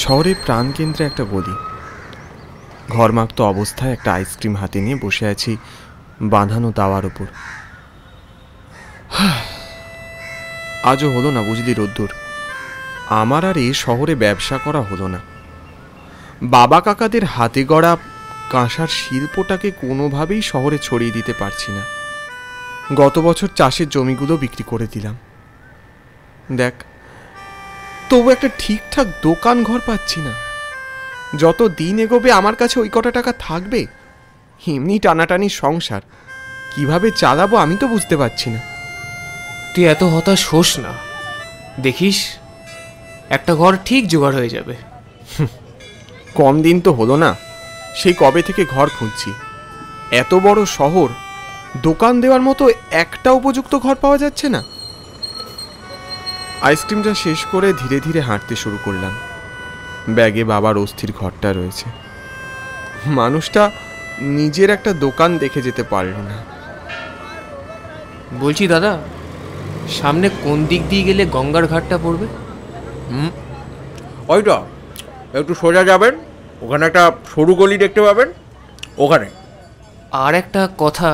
শহরের প্রাণকেন্দ্রে একটা গলি। ঘরমাক্ত অবস্থায় একটা আইসক্রিম হাতে নিয়ে বসে আছি বাঁধানো দাওয়ার ওপর। আজও হলো না বুঝলি রোদ্দুর, আমার আর এ শহরে ব্যবসা করা হলো না। বাবা কাকাদের হাতে গড়া কাঁসার শিল্পটাকে কোনোভাবেই শহরে ছড়িয়ে দিতে পারছি না। গত বছর চাষের জমিগুলো বিক্রি করে দিলাম, দেখ তবু একটা ঠিকঠাক দোকান ঘর পাচ্ছি না। যত দিন এগোবে আমার কাছে ওই কটা টাকা থাকবে? এমনি টানাটানি সংসার কিভাবে চালাবো আমি তো বুঝতে পারছি না। তুই এত হতাশ হোস না, দেখিস একটা ঘর ঠিক জোগাড় হয়ে যাবে। কম দিন তো হলো না, সেই কবে থেকে ঘর খুঁজছি। এত বড় শহর, দোকান দেওয়ার মতো একটা উপযুক্ত ঘর পাওয়া যাচ্ছে না। আইসক্রিমটা শেষ করে ধীরে ধীরে হাঁটতে শুরু করলাম। ব্যাগে বাবার অস্থির ঘরটা রয়েছে। মানুষটা নিজের একটা দোকান দেখে যেতে পারল না। বলছি দাদা, সামনে কোন দিক দিয়ে গেলে গঙ্গার ঘাটটা পড়বে? ওইটা একটু সোজা যাবেন, ওখানে একটা সরু গলি দেখতে পাবেন, ওখানে। আর একটা কথা,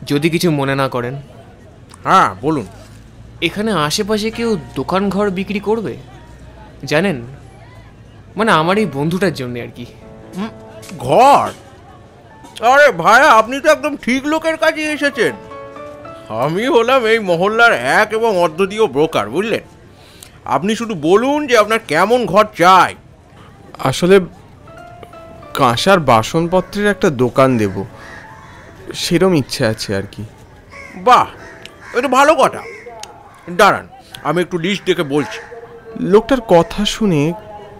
যদি কিছু মনে না করেন। হ্যাঁ বলুন। এখানে আশেপাশে কেউ দোকান ঘর বিক্রি করবে জানেন? মানে আমার এই বন্ধুটার জন্য আর কি। ঘর? আরে ভাইয়া, আপনি তো একদম ঠিক লোকের কাছে এসেছেন। আমি হলাম এই মহল্লার এক এবং অদ্বিতীয় ব্রোকার, বুঝলেন? আপনি শুধু বলুন যে আপনার কেমন ঘর চাই। আসলে কাঁসার বাসনপত্রের একটা দোকান দেব, সেরম ইচ্ছে আছে আর কি। বাহ, এটা ভালো কথা। দাঁড়ান, আমি একটু লিস্ট দেখে বলছি। লোকটার কথা শুনে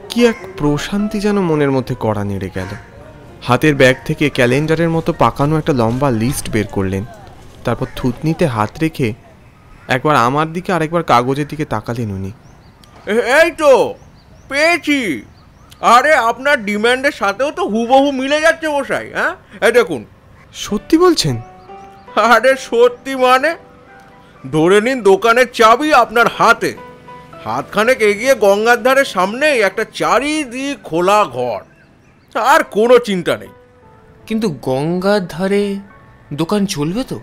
কি এক প্রশান্তি যেন মনের মধ্যে কড়া নেড়ে গেল। হাতের ব্যাগ থেকে ক্যালেন্ডারের মতো পাকানো একটা লম্বা লিস্ট বের করলেন। তারপর থুতনিতে হাত রেখে একবার আমার দিকে আরেকবার কাগজের দিকে তাকালেন উনি। এই তো পেয়েছি। আরে আপনার ডিমান্ডের সাথেও তো হুবহু মিলে যাচ্ছে মশাই। হ্যাঁ, এই দেখুন। সত্যি বলছেন? আরে সত্যি মানে? ধরে নিন দোকানের চাবি আপনার হাতে, হাতখানেক এগিয়ে গঙ্গার ধারের সামনেই একটা চারিদিক খোলা ঘর, আর কোনো চিন্তা নেই। কিন্তু গঙ্গার ধারে দোকান চলবে তো?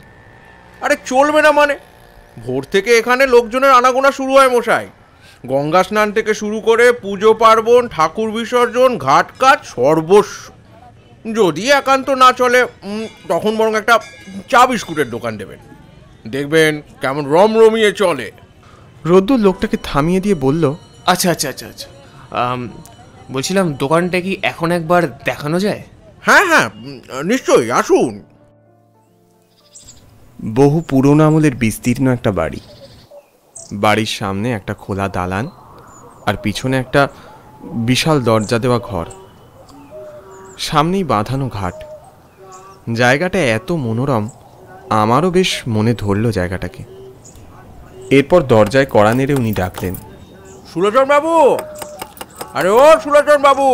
আরে চলবে না মানে? ভোর থেকে এখানে লোকজনের আনাগোনা শুরু হয় মশাই। গঙ্গা স্নান থেকে শুরু করে পুজো পার্বণ, ঠাকুর বিসর্জন, ঘাট কাজ সর্বস্ব। যদি একান্ত না চলে তখন বরং একটা চা বিস্কুটের দোকান দেবেন, দেখবেন কেমন রমরমিয়ে চলে। রোদ্দুর লোকটাকে থামিয়ে দিয়ে বলল, আচ্ছা আচ্ছা আচ্ছা আচ্ছা, বলছিলাম দোকানটা কি এখন একবার দেখানো যায়? হ্যাঁ হ্যাঁ, নিশ্চয়ই, আসুন। বহু পুরনো আমলের বিস্তীর্ণ একটা বাড়ি। বাড়ির সামনে একটা খোলা দালান, আর পিছনে একটা বিশাল দরজা দেওয়া ঘর। সামনেই বাঁধানো ঘাট। জায়গাটা এত মনোরম, আমারও বেশ মনে ধরল জায়গাটাকে। এরপর দরজায় কড়া নেড়ে উনি ডাকলেন, সুলোচন বাবু! আরে ও সুলোচন বাবু,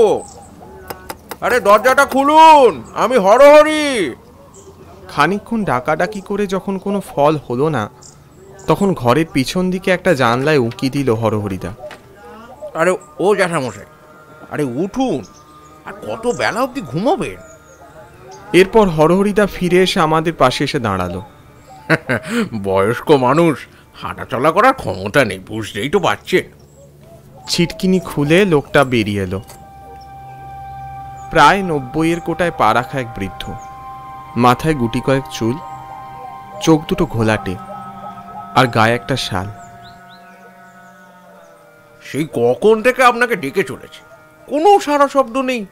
আরে দরজাটা খুলুন, আমি হরহরি। খানিকক্ষণ ডাকাডাকি করে যখন কোনো ফল হলো না, তখন ঘরের পিছন দিকে একটা জানলায় উঁকি দিল হরহরিদা। আরে ও জ্যাঠামশাই, আরে উঠুন, আর কত বেলা অবধি ঘুমোবেন? এরপর হরহরিদা ফিরে এসে আমাদের পাশে এসে দাঁড়ালো। বয়স্ক মানুষ, হাঁটাচলা করার ক্ষমতা নেই, বুঝতেই তো পারছেন। ছিটকিনি খুলে লোকটা বেরিয়ে এলো। প্রায় 90-এর কোটায় পা রাখা এক বৃদ্ধ, মাথায় গুটি কয়েক চুল, চোখ দুটো ঘোলাটে, আর গায়ে একটা শাল। সেই কখন থেকে আপনাকে ডেকে চলেছে, কোনো সারা শব্দ নেই।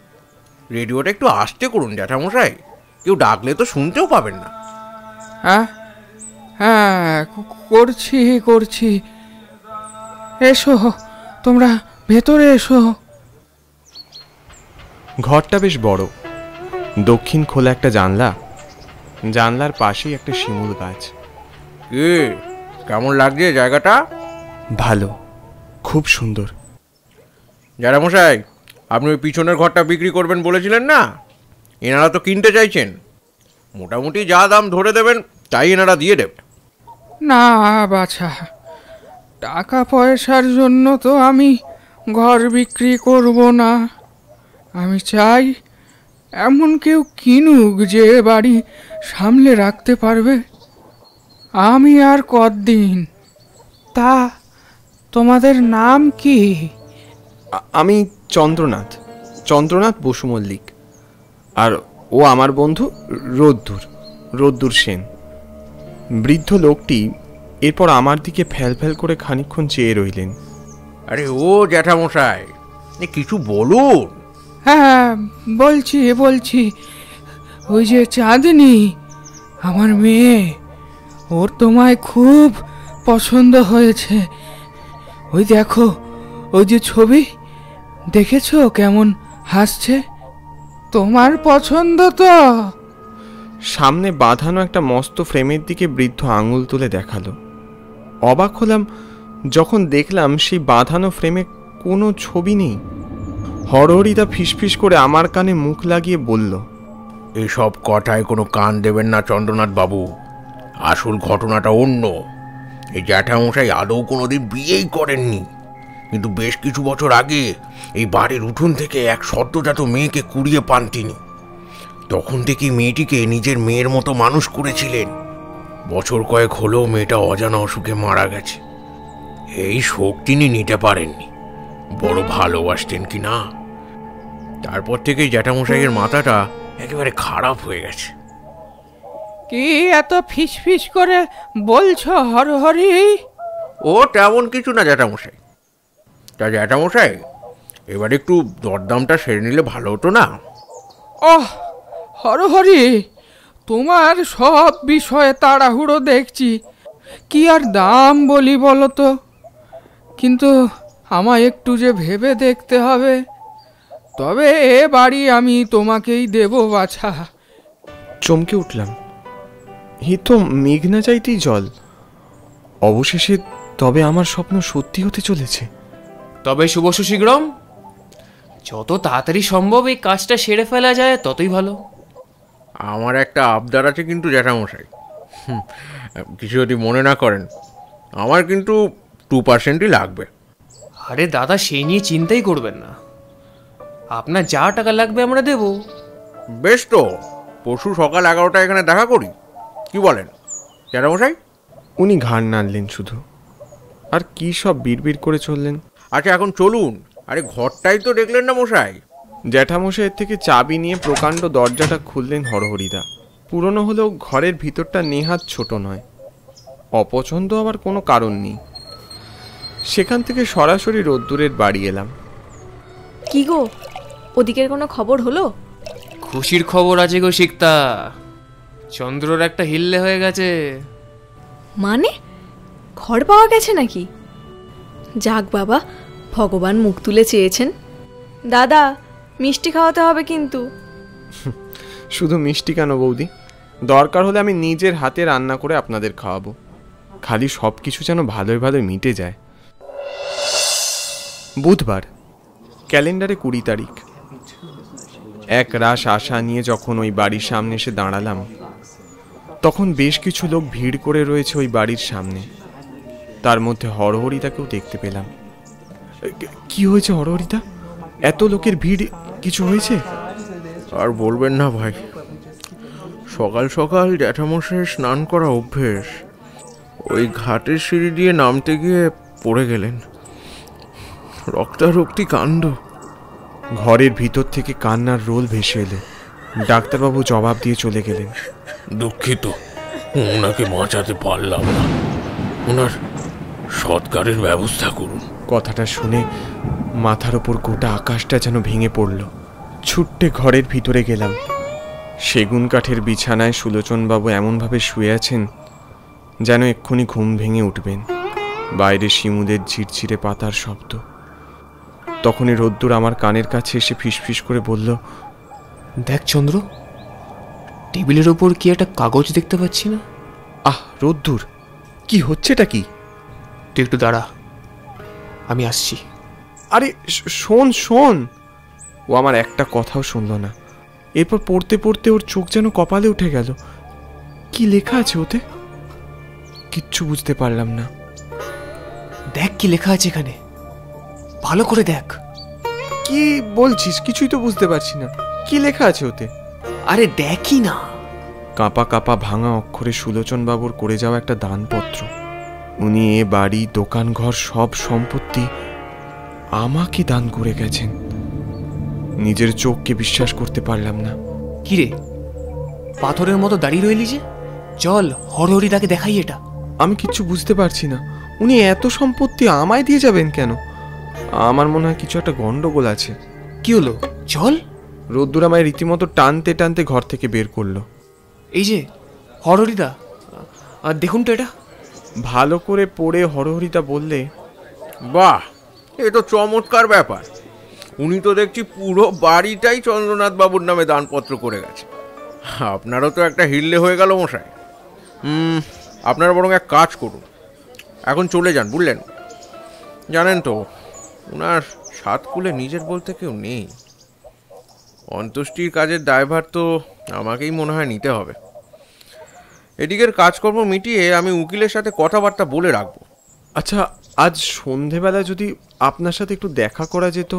রেডিওটা একটু আস্তে করুন জ্যাঠামশাই, কেউ ডাকলে তো শুনতেও পাবেন না। হ্যাঁ হ্যাঁ, করছি করছি, এসো তোমরা ভেতরে এসো। ঘরটা বেশ বড়। দক্ষিণ খোলা একটা জানলা, জানলার পাশেই একটা শিমুল গাছ। কেমন লাগছে জায়গাটা? ভালো, খুব সুন্দর। জ্যাঠামশাই, আপনি ওই পিছনের ঘরটা বিক্রি করবেন বলেছিলেন না? এনারা তো কিনতে চাইছেন। মোটামুটি যা দাম ধরে দেবেন তাই এনারা দিয়ে দেবে। না বাছা, টাকা পয়সার জন্য তো আমি ঘর বিক্রি করব না। আমি চাই এমন কেউ কিনুক যে এ বাড়ি সামলে রাখতে পারবে। আমি আর কতদিন। তা তোমাদের নাম কি? আমি চন্দ্রনাথ, চন্দ্রনাথ বসু মল্লিক। আর ও আমার বন্ধু রোদ্দুর সেন। বৃদ্ধ লোকটি এরপর আমার দিকে ফ্যাল ফ্যাল করে খানিকক্ষণ চেয়ে রইলেন। আরে ও জ্যাঠামশাই, কিছু বলুন। হ্যাঁ, বলছি। ওই যে চাঁদনি, আমার মেয়ে, ওর তোমায় খুব পছন্দ হয়েছে। ওই দেখো, ওই যে ছবি দেখেছো কেমন হাসছে? তোমার পছন্দ তো? সামনে বাঁধানো একটা মস্ত ফ্রেমের দিকে বৃদ্ধ আঙুল তুলে দেখালো। অবাক হলাম যখন দেখলাম সেই বাঁধানো ফ্রেমে কোনো ছবি নেই। হরহরিদা ফিসফিস করে আমার কানে মুখ লাগিয়ে বলল, এসব কথায় কোনো কান দেবেন না চন্দ্রনাথ বাবু। আসল ঘটনাটা অন্য। এই জ্যাঠামশাই আদৌ কোনোদিন বিয়েই করেননি, কিন্তু বেশ কিছু বছর আগে এই বাড়ির উঠোন থেকে এক সদ্যজাত মেয়েকে কুড়িয়ে পান তিনি। তখন থেকেই মেয়েটিকে নিজের মেয়ের মতো মানুষ করেছিলেন। বছর কয়েক হলেও মেয়েটা অজানা অসুখে মারা গেছে। এই শোক তিনি নিতে পারেননি। বড় ভালোবাসতেন কি না। তারপর থেকেই জ্যাঠামশাইয়ের মাথাটা একেবারে খারাপ হয়ে গেছে। কি এত ফিসফিস করে বলছো হরহরি? ও তেমন কিছু না জ্যাঠামশাই। তা জ্যাঠামশাই, এবার একটু দরদামটা সেরে নিলে ভালো হতো না? ওহ হরহরি, তোমার সব বিষয়ে তাড়াহুড়ো দেখছি। কি আর দাম বলি বলো তো? কিন্তু আমায় একটু যে ভেবে দেখতে হবে। তবে এ বাড়ি আমি তোমাকেই দেব বাছা। চমকে উঠলাম। হি তো মেঘ না চাইতেই জল। অবশেষে তবে আমার স্বপ্ন সত্যি হতে চলেছে। তবে শুভ শীঘ্রম, যত তাড়াতাড়ি সম্ভব এই কাজটা সেরে ফেলা যায় ততই ভালো। আমার একটা আবদার আছে কিন্তু জ্যাঠামশাই, কিছু যদি মনে না করেন। আমার কিন্তু 2%ই লাগবে। আরে দাদা, সেই নিয়ে চিন্তাই করবেন না। আপনার যা টাকা লাগবে আমরা দেব। বেশ তো, পরশু সকাল 11টায় এখানে দেখা করি, কি বলেন জ্যাঠামশাই? উনি ঘাড় নাড়লেন শুধু, আর কি সব বিড়বিড় করে চললেন। আচ্ছা এখন চলুন। আরে ঘরটাই তো দেখলেন না মশাই। জ্যাঠামশাইয়ের থেকে চাবি নিয়ে প্রকাণ্ড দরজাটা খুললেন হরহরিদা। পুরনো হলেও ঘরের ভিতরটা নেহাত ছোট নয়। অপছন্দ আবার কোনো কারণ নেই। সেখান থেকে সরাসরি রোদ্দুরের বাড়ি এলাম। কি গো, ওদিকের কোনো খবর হলো? খুশির খবর আছে গো শিকতা। চন্দ্রর একটা হিল্লে হয়ে গেছে। মানে ঘর পাওয়া গেছে নাকি? যাক বাবা, ভগবান মুখ তুলে চেয়েছেন। দাদা, মিষ্টি খাওয়াতে হবে কিন্তু। শুধু মিষ্টি কেন বৌদি, দরকার হলে আমি নিজের হাতে রান্না করে আপনাদের খাওয়াবো। খালি সব কিছু যেন ভালোই ভালোই মিটে যায়। বুধবার, ক্যালেন্ডারে 20 তারিখ। এক রাশ আশা নিয়ে যখন ওই বাড়ির সামনে এসে দাঁড়ালাম, তখন বেশ কিছু লোক ভিড় করে রয়েছে ওই বাড়ির সামনে। তার মধ্যে হরহরিদাকেও দেখতে পেলাম। কি হয়েছে হরহরিদা? এত লোকের ভিড়, কিছু হয়েছে? আর বলবেন না ভাই, সকাল সকাল জ্যাঠামশাই স্নান করা অভ্যেস। ওই ঘাটের সিঁড়ি দিয়ে নামতে গিয়ে পড়ে গেলেন। রক্তারক্তি কাণ্ড। ঘরের ভিতর থেকে কান্নার রোল ভেসে এলো। ডাক্তারবাবু জবাব দিয়ে চলে গেলেন। দুঃখিত, ওনাকে বাঁচাতে পারলাম না। ওনার সৎকারের ব্যবস্থা করুন। কথাটা শুনে মাথার ওপর গোটা আকাশটা যেন ভেঙে পড়ল। ছুট্টে ঘরের ভিতরে গেলাম। সেগুন কাঠের বিছানায় সুলোচনবাবু এমনভাবে শুয়ে আছেন যেন এক্ষুনি ঘুম ভেঙে উঠবেন। বাইরে শিমুলের ঝিরঝিরে পাতার শব্দ। তখনই রোদ্দুর আমার কানের কাছে এসে ফিসফিস করে বলল, দেখ চন্দ্র, টেবিলের ওপর কি একটা কাগজ দেখতে পাচ্ছি না? আহ রোদ্দুর, কি হচ্ছেটা কি? তুই একটু দাঁড়া, আমি আসছি। আরে শোন শোন। ও আমার একটা কথাও শুনল না। এরপর পড়তে পড়তে ওর চোখ যেন কপালে উঠে গেল। কি লেখা আছে ওতে? কিচ্ছু বুঝতে পারলাম না। দেখ কি লেখা আছে এখানে। ভালো করে দেখ। কি বলছিস? কিছুই তো বুঝতে পারছি না। কি লেখা আছে ওতে? আরে দেখি না। কাঁপা কাঁপা ভাঙা অক্ষরে সুলোচন বাবুর করে যাওয়া একটা দানপত্র। উনি এ বাড়ি, দোকানঘর, সব সম্পত্তি আমাকে দান করে গেছেন। নিজের চোখকে বিশ্বাস করতে পারলাম না। কিরে, পাথরের মতো দাঁড়িয়ে রইলি যে? চল হরহরিদাকে দেখাই এটা। আমি কিচ্ছু বুঝতে পারছি না। উনি এত সম্পত্তি আমায় দিয়ে যাবেন কেন? আমার মনে হয় কিছু একটা গন্ডগোল আছে। কি হলো? চল। রোদ্দুর আমায় রীতিমতো টানতে টানতে ঘর থেকে বের করলো। এই যে হরহরিদা, আর দেখুন তো এটা। ভালো করে পড়ে হরহরিদা বললে, বাহ, এ তো চমৎকার ব্যাপার। উনি তো দেখছি পুরো বাড়িটাই চন্দ্রনাথ বাবুর নামে দানপত্র করে গেছে। আপনারও তো একটা হিল্লে হয়ে গেল মশাই। আপনারা বরং এক কাজ করুন, এখন চলে যান, বুঝলেন? জানেন তো ওনার সাতকুলে নিজের বলতে কেউ নেই। অন্ত্যেষ্টির কাজের দায়ভার তো আমাকেই মনে হয় নিতে হবে। এদিকের কাজকর্ম মিটিয়ে আমি উকিলের সাথে কথাবার্তা বলে রাখবো। আচ্ছা, আজ সন্ধেবেলা যদি আপনার সাথে একটু দেখা করা যেত।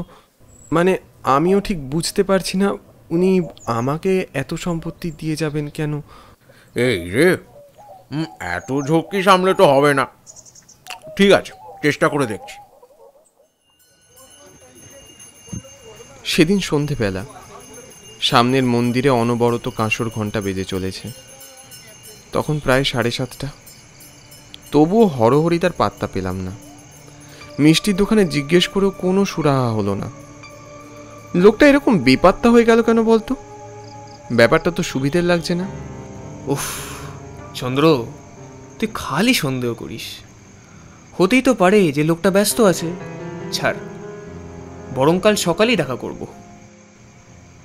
মানে আমিও ঠিক বুঝতে পারছি না উনি আমাকে এত সম্পত্তি দিয়ে যাবেন কেন। এই রে, এত ঝক্কি সামলে তো হবে না। ঠিক আছে, চেষ্টা করে দেখছি। সেদিন সন্ধেবেলা সামনের মন্দিরে অনবরত কাঁসর ঘণ্টা বেজে চলেছে। তখন প্রায় 7:30। তবুও হরহরিদার পাত্তা পেলাম না। মিষ্টির দোকানে জিজ্ঞেস করেও কোনো সুরাহা হলো না। লোকটা এরকম বেপাত্তা হয়ে গেল কেন বলতো? ব্যাপারটা তো সুবিধের লাগছে না। উফ চন্দ্র, তুই খালি সন্দেহ করিস। হতেই তো পারে যে লোকটা ব্যস্ত আছে। ছাড়, বরং কাল সকালেই দেখা করব।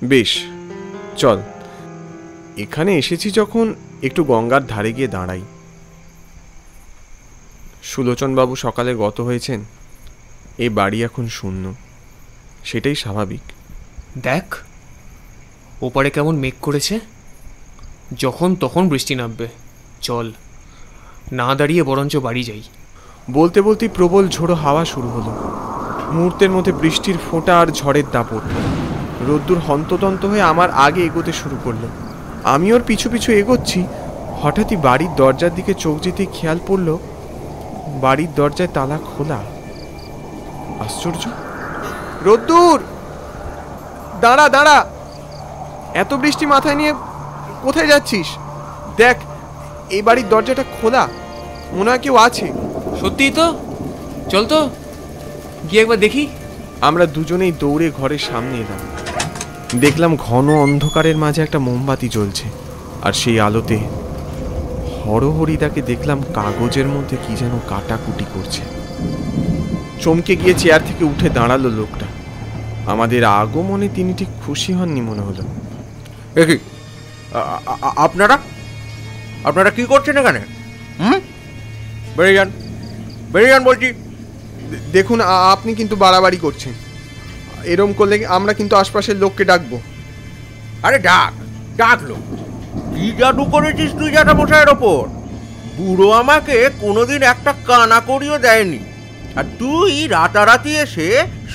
বেশ, চল। এখানে এসেছি যখন একটু গঙ্গার ধারে গিয়ে দাঁড়াই। সুলোচনবাবু সকালে গত হয়েছেন। এই বাড়ি এখন শূন্য, সেটাই স্বাভাবিক। দেখ ওপারে কেমন মেঘ করেছে। যখন তখন বৃষ্টি নামবে। চল, না দাঁড়িয়ে বরঞ্চ বাড়ি যাই। বলতে বলতেই প্রবল ঝোড়ো হাওয়া শুরু হলো। মুহূর্তের মধ্যে বৃষ্টির ফোঁটা আর ঝড়ের দাপট। রোদ্দুর হন্তদন্ত হয়ে আমার আগে এগোতে শুরু করলো। আমি ওর পিছু পিছু এগোচ্ছি। হঠাৎই বাড়ির দরজার দিকে চোখ যেতেই খেয়াল পড়ল বাড়ির দরজায় তালা খোলা। আশ্চর্য! রোদ্দুর, দাঁড়া দাঁড়া! এত বৃষ্টি মাথায় নিয়ে কোথায় যাচ্ছিস? দেখ, এই বাড়ির দরজাটা খোলা। মনে হয় কেউ আছে। সত্যিই তো। চল তো গিয়ে একবার দেখি। আমরা দুজনেই দৌড়ে ঘরের সামনে এলাম। দেখলাম ঘন অন্ধকারের মাঝে একটা মোমবাতি জ্বলছে, আর সেই আলোতে হরহরিদাকে দেখলাম কাগজের মধ্যে কি যেন কাটাকুটি করছে। চমকে গিয়ে চেয়ার থেকে উঠে দাঁড়ালো লোকটা। আমাদের আগমনে তিনি ঠিক খুশি হননি মনে হলো। দেখি, আপনারা আপনারা কি করছেন এখানে? বেরিয়ে যান, বেরিয়ে যান বলছি। দেখুন, আপনি কিন্তু বাড়াবাড়ি করছেন। এরম করলে আমরা কিন্তু আশপাশের লোককে ডাকবো। আরে ডাক, ডাকলো। কি জাদু করেছিস তুই জ্যাঠা মশাইয়ের ওপর? বুড়ো আমাকে কোনোদিন একটা কানা করিও দেয়নি, আর তুই রাতারাতি এসে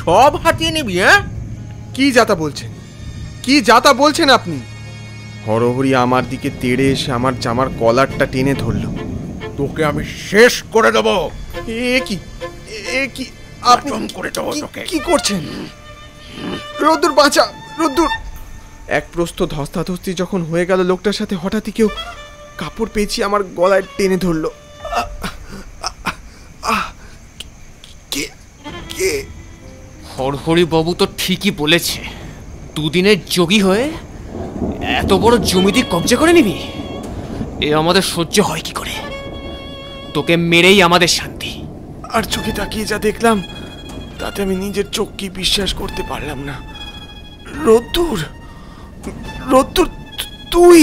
সব হাতিয়ে নিবি? হ্যাঁ, কি যাতা বলছেন? কি যাতা বলছেন আপনি? হরহরি আমার দিকে তেড়ে এসে আমার জামার কলারটা টেনে ধরল। তোকে আমি শেষ করে দেবো। এ কি, এ কি আপনি করে দেবো তোকে। কি করছেন? রোদ্দুর, বাঁচা রোদ্দুর! এক প্রস্থ ধস্তাধস্তি যখন হয়ে গেল লোকটার সাথে, হঠাৎই কেউ কাপড় পেঁচিয়ে আমার গলায় টেনে ধরল। কে? হরহরি বাবু তো ঠিকই বলেছে। দুদিনের যোগী হয়ে এত বড় জমিতে কবজা করে নিবি? এ আমাদের সহ্য হয় কি করে? তোকে মেরেই আমাদের শান্তি। আর চোখে তাকিয়ে যা দেখলাম তাতে আমি নিজের চোখকে বিশ্বাস করতে পারলাম না। রোদ্দুর, রোদ্দুর, তুই!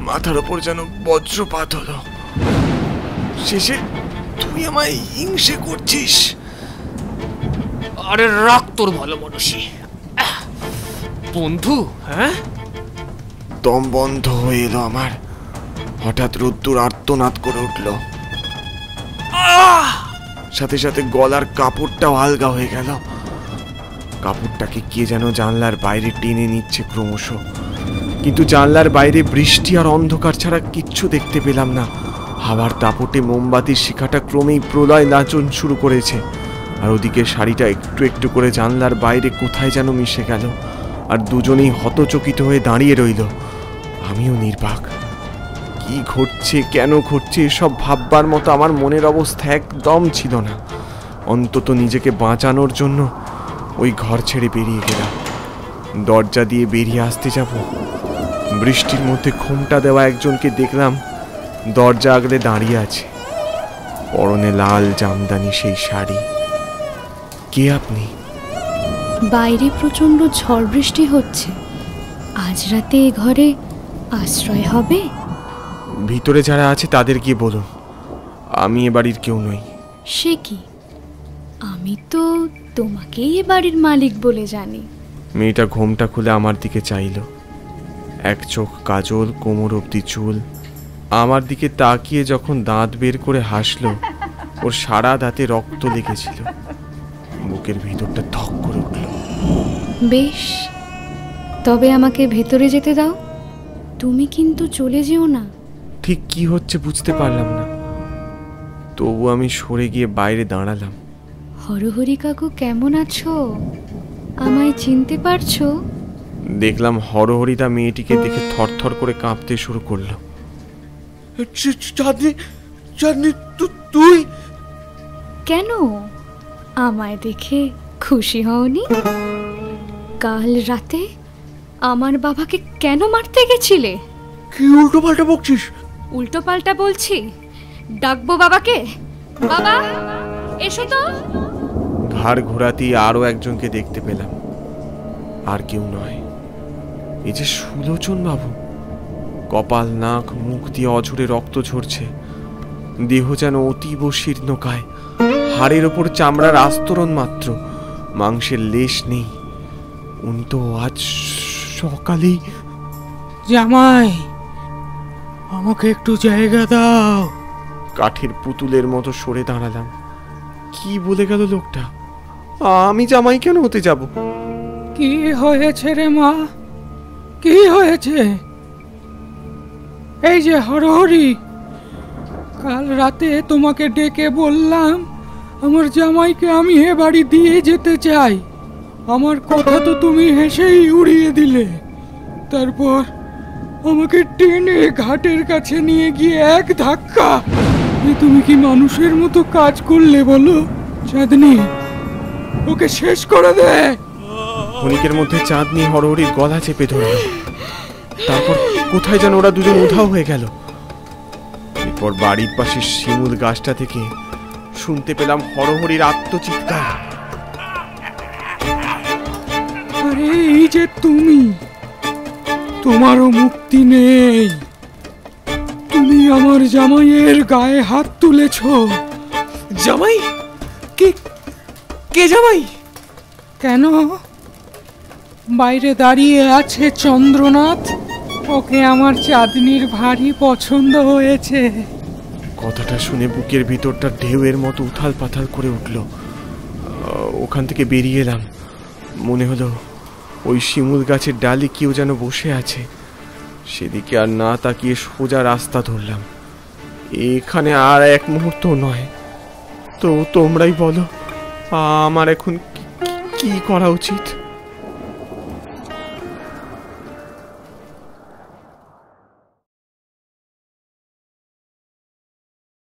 মাথার ওপর যেন বজ্রপাত হলো। শেষে তুই আমায় হিংসে করছিস? আরে রাখ তোর ভালো মানুষই বন্ধু। হ্যাঁ, দম বন্ধ হয়ে এলো আমার। হঠাৎ রোদ্দুর আর্তনাদ করে উঠল। সাথে সাথে গলার কাপড়টাও আলগা হয়ে গেল। কাপড়টাকে কে যেন জানলার বাইরে টেনে নিচ্ছে ক্রমশ, কিন্তু জানলার বাইরে বৃষ্টি আর অন্ধকার ছাড়া কিচ্ছু দেখতে পেলাম না। হাওয়ার দাপটে মোমবাতির শিখাটা ক্রমেই প্রলয় নাচন শুরু করেছে, আর ওদিকে শাড়িটা একটু একটু করে জানলার বাইরে কোথায় যেন মিশে গেল, আর দুজনেই হতচকিত হয়ে দাঁড়িয়ে রইল। আমিও নির্বাক। কি ঘটছে, কেন ঘটছে, এসব ভাববার মতো আমার মনের অবস্থা একদম ছিল না। অন্তত নিজেকে বাঁচানোর জন্য ওই ঘর ছেড়ে বেরিয়ে গেলাম। দরজা দিয়ে বেরিয়ে আসতে যাব, বৃষ্টির মধ্যে ঘোমটা দেওয়া একজনকে দেখলাম দরজা আগলে দাঁড়িয়ে আছে, পরনে লাল জামদানি সেই শাড়ি। কে আপনি? বাইরে প্রচণ্ড ঝড় বৃষ্টি হচ্ছে, আজ রাতে এ ঘরে আশ্রয় হবে? ভিতরে যারা আছে তাদের গিয়ে বলুন, আমি এ বাড়ির কেউ নই। সে কি, আমি তো তোমাকেই এ বাড়ির মালিক বলে জানি। মেয়েটা ঘোমটা খুলে আমার দিকে চাইল, এক চোখ কাজল, কোমর অবধি চুল। আমার দিকে তাকিয়ে যখন দাঁত বের করে হাসলো, ওর সারা দাঁতে রক্ত লেগেছিল। বুকের ভিতরটা ধক করে উঠল। বেশ, তবে আমাকে ভেতরে যেতে দাও। তুমি কিন্তু চলে যেও না। ঠিক কি হচ্ছে বুঝতে পারলাম না, তবু আমি সরে গিয়ে বাইরে দাঁড়ালাম। হরহরি কাকু, কেমন আছো? আমায় চিনতে পারছো? দেখলাম হরহরিদা মেয়েটিকে দেখে থরথর করে কাঁপতে শুরু করলো। চাঁদনি, চাঁদনি, তুই? কেন, আমায় দেখে খুশি হওনি? কাল রাতে আমার বাবাকে কেন মারতে গেছিলে? কি উল্টো পাল্টা বকছিস? উল্টো পাল্টা বলছি? ডাকবো বাবাকে? বাবা, এসো তো। ঘাড় ঘোরাতেই আরো একজনকে দেখতে পেলাম। আর কেউ নয়, এই যে সুলোচন বাবু। কপাল, নাক, মুখ দিয়ে অঝরে রক্ত ঝরছে। দেহ যেন অতীব শীর্ণকায়, হাড়ের ওপর চামড়ার আস্তরণ মাত্র, মাংসের লেশ নেই। উনি তো আজ সকালেই। জামাই, আমাকে একটু জায়গা দাও। কাঠের পুতুলের মতো সরে দাঁড়ালাম। কি বলে গেল লোকটা? আমি জামাই কেন হতে যাব? কি হয়েছে রে মা, কি হয়েছে? এই যে হরহরি, কাল রাতে তোমাকে ডেকে বললাম আমার জামাইকে আমি এ বাড়ি দিয়ে যেতে চাই। আমার কথা তো তুমি হেসেই উড়িয়ে দিলে। তারপর আমাকে টেনে ঘাটের কাছে নিয়ে গিয়ে এক ধাক্কা। তুমি কি মানুষের মতো কাজ করলে বলো? চাঁদনি, ওকে শেষ করে দে। ক্ষণিকের মধ্যে চাঁদনি হরহরির গলা চেপে ধরল। তারপর কোথায় যেন ওরা দুজন উধাও হয়ে গেল। এরপর বাড়ির পাশে শিমুল গাছটা থেকে শুনতে পেলাম হরহরির আত্মচিৎকার। আরে এই যে তুমি, তোমারও মুক্তি নেই। তুমি আমার জামাইয়ের গায়ে হাত তুলেছ। জামাই? কে কে জামাই? কেন? বাইরে দাঁড়িয়ে আছে চন্দ্রনাথ, ওকে আমার চাঁদনির ভারী পছন্দ হয়েছে। কথাটা শুনে বুকের ভিতরটা ঢেউয়ের মতো উথাল পাথাল করে উঠল। ওখান থেকে বেরিয়ে এলাম। মনে হলো ওই শিমুল গাছের ডালে কেউ যেন বসে আছে। সেদিকে আর না তাকিয়ে সোজা রাস্তা ধরলাম। এখানে আর এক মুহূর্ত নয়। তো তোমরাই বলো, আমার এখন কি করা উচিত?